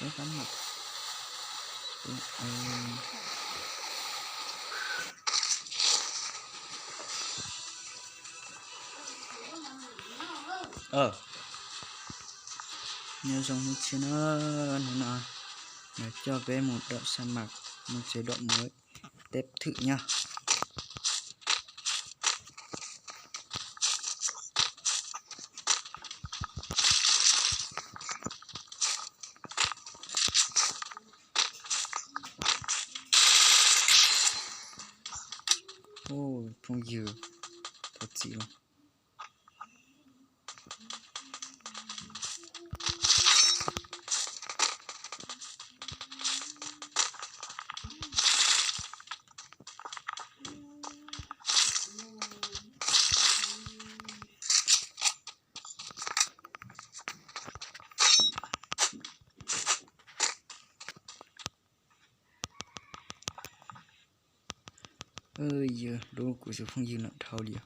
cái cắm mặt nhớ dòng một chiếc nó cho bé một đoạn sa mạc, một chế độ mới tép thử nha. Không dừa thật chị luôn. Giờ đồ của sự không dừng nặng thao liền.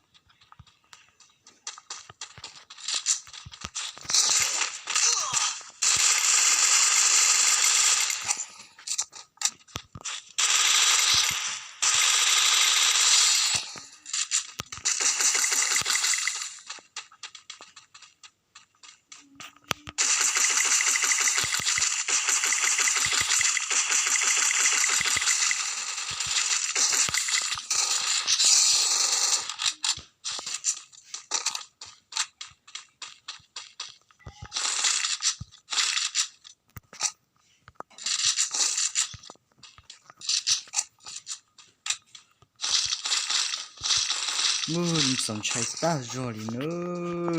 Mưa sống cháy ta rồi nữa.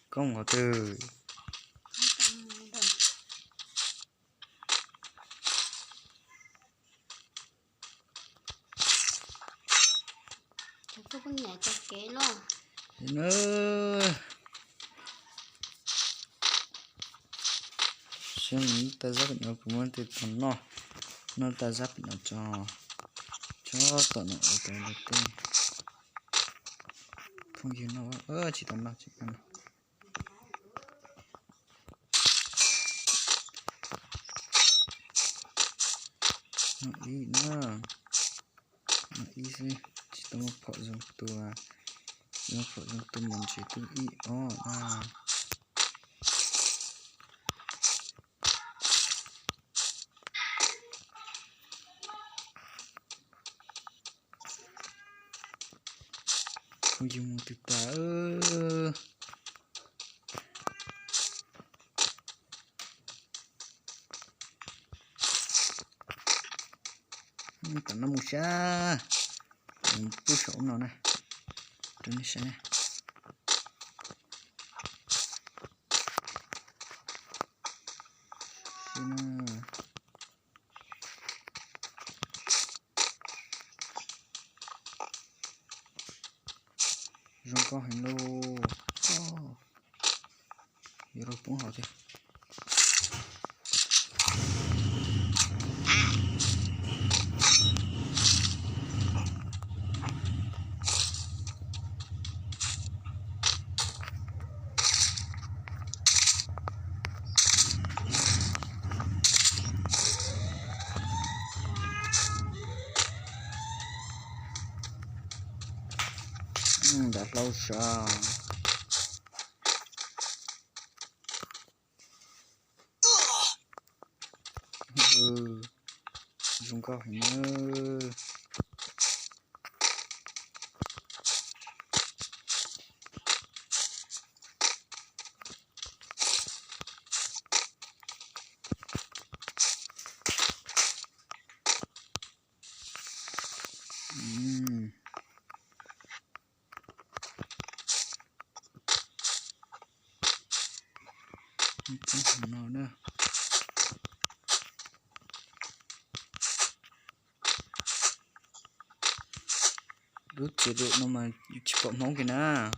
Không có từ tôi có nhảy cho kế luôn nữa. Xem ta giáp nó cũng muốn thì thằng nó ta giáp nó cho tao nó ở đây là tên không gì nó chỉ tao nó chỉ cần nó ý nó ý gì chỉ tao một phở dùng tua nó phở dùng tua mình chỉ tự ý không gì một thực ta tao nó một xa bút sổ nào này trên xe rong có hình lô rồi cũng họ thôi. Đã lâu rồi dùng có hình như nó nữa rút chế độ nó mà chỉ có móng kìa nè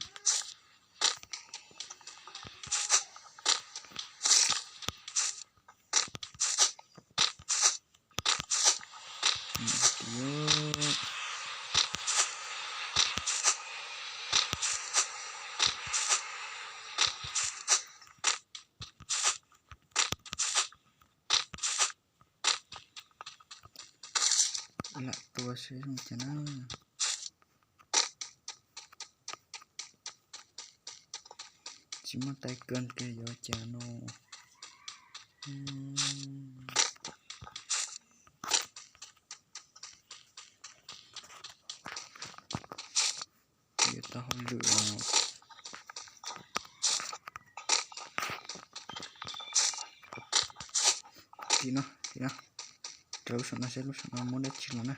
lại tua sẽ không chả nó chỉ một tay cơn kia gió chả nó giờ tao không lựa thì nó trâu nó sẽ lúc nó muốn đất chừng nó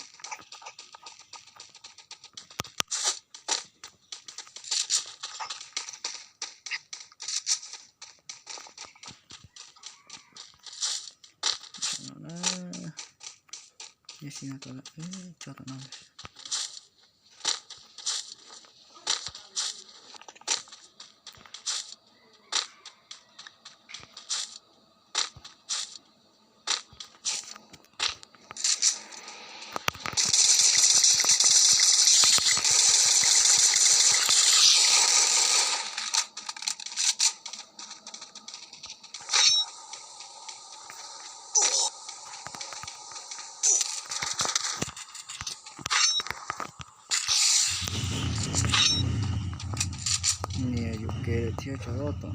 yes ini tolak cho tao nói nè dù kê theo cho nó tao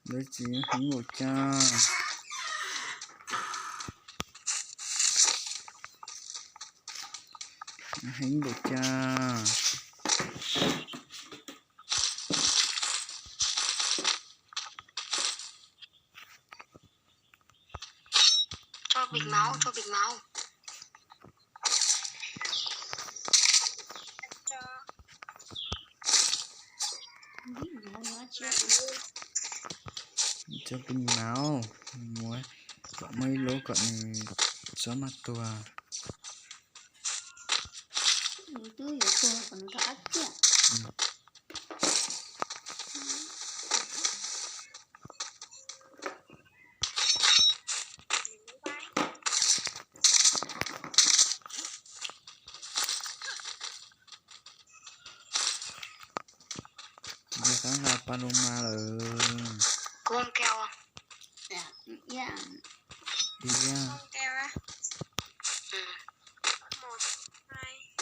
đấy chỉ hình một cha hình một cha cho bịch máu cho bình máu muối cỡ mấy lỗ cỡ gió mặt tua giờ sáng là Paloma rồi có bông keo không? đi ra Bông keo á? 1, 2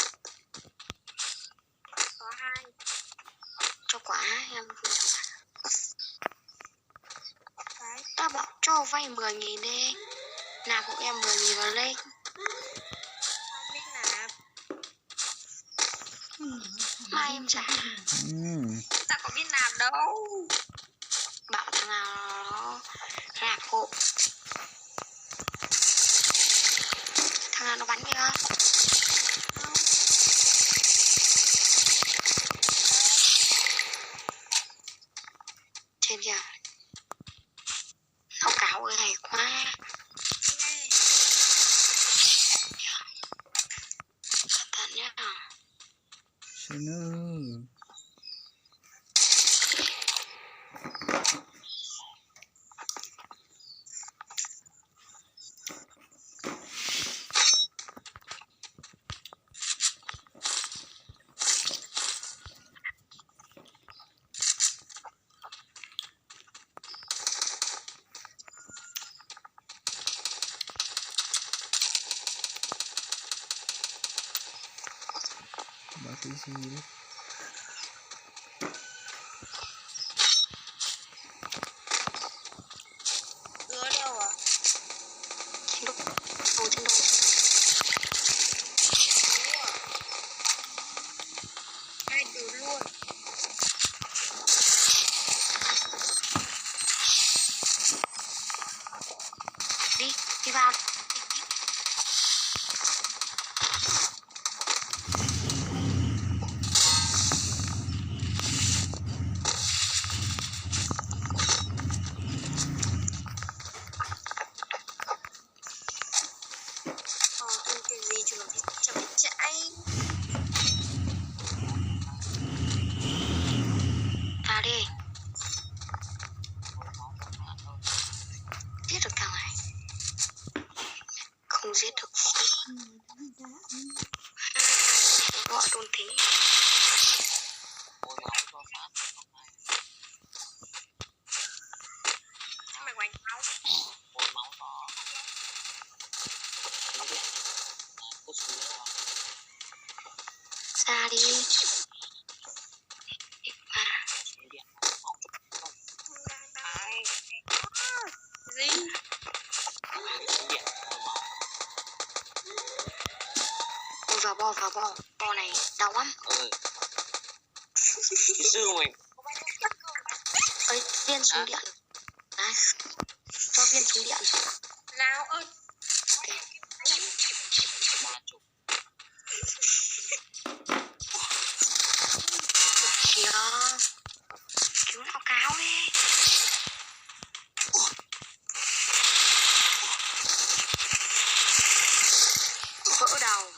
có 2 cho quả em vừa đấy ta bảo cho vay 10.000 đi nạp hộ em 10.000 vào lên không biết nạp mai em trả ta có biết nạp đâu bảo thằng nào nó nạp hộ thằng nào nó bắn kìa trên kìa nó cáo cái này quá cẩn thận nhá xin nữa bảo tí gì đấy đứa đâu à trên đục đồ trên đồ hai từ luôn đi vào đi. Giết được thằng này. Không giết được. Gọi đôn thính. Mày quanh máu. Ra đi. Gì? Ôi vào bò này đau lắm. Cái xương mình. Ơi, viên súng điện. Đấy. Cho viên súng điện. Nào ơi. Kìa. Cứu lão cáo đi. Vỡ đầu.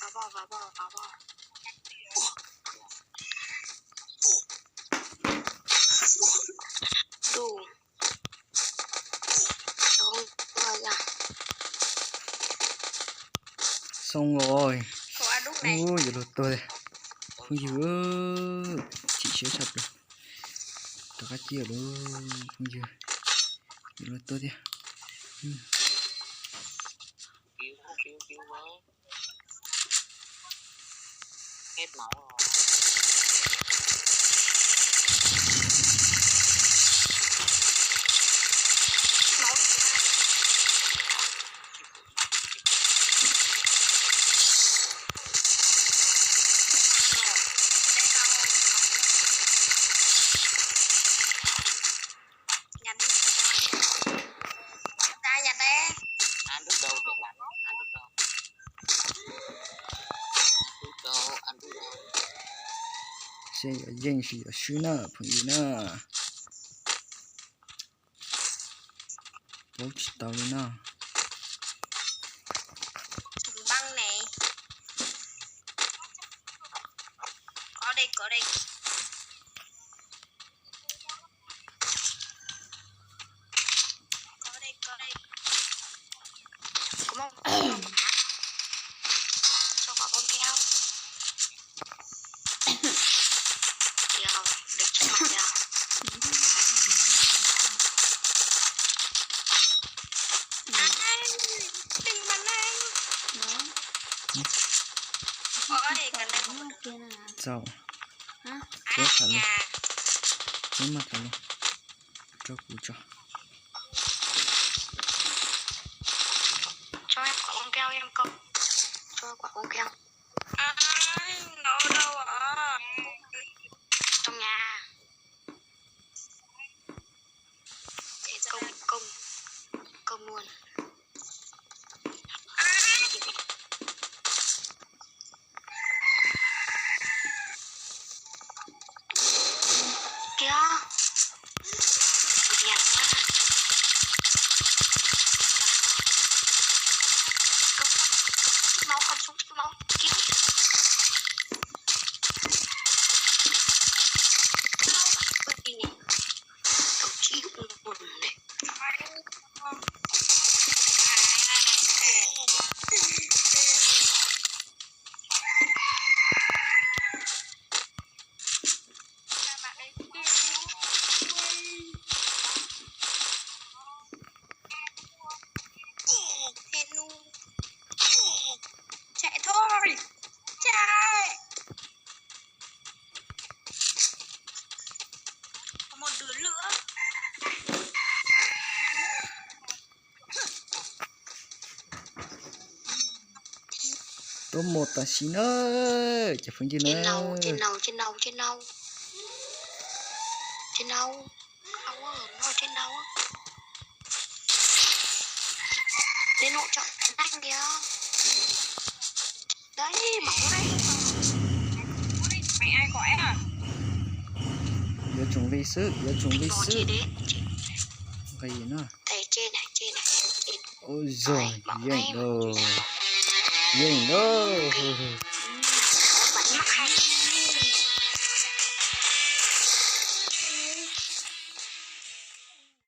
Vào bò. Đủ. Rồi ra. Xong rồi. Có ăn lúc này. Ôi giờ lột tôi. Không dữ. Chị sẽ sập rồi. Tao cắt chia đâu. Không dữ. Giờ lột tôi đi. Cứu với. Hết máu rồi. Ăn đứt đâu được lắm. Ăn đứt đâu. Sẽ ở dân sĩ ở xứ nè. Phần gì nè. Bố chị tao lên nè. Băng này. Có đây. Có đây. Có một cho quả bom keo. Kìa, được trước mặt kìa. Đừng bắn anh. Ôi, gần đây có một đứa. Sao? Hả? Chết thật luôn. Chết mặt thật luôn. Cho cú cho. Cho em quả bom keo em không? Cho quả bom keo. Nó đâu ạ? Trong nhà. Công luôn. Kìa. Đèn quá. Máu con súng máu kiếm. Cậu chịu buồn này. Chạy thôi. Chạy. Có một đứa nữa. Top 1 ta xin ơi. Chả phân gì nữa. Trên đầu. Không ở, nó ở trên đầu. Lên hỗ trợ anh kìa. Đấy, bóng đây. Mày ai gọi à? Giờ chúng đi sức. Đấy. Cái gì nữa? Đây, trên này. Ôi giời. Dành đâu.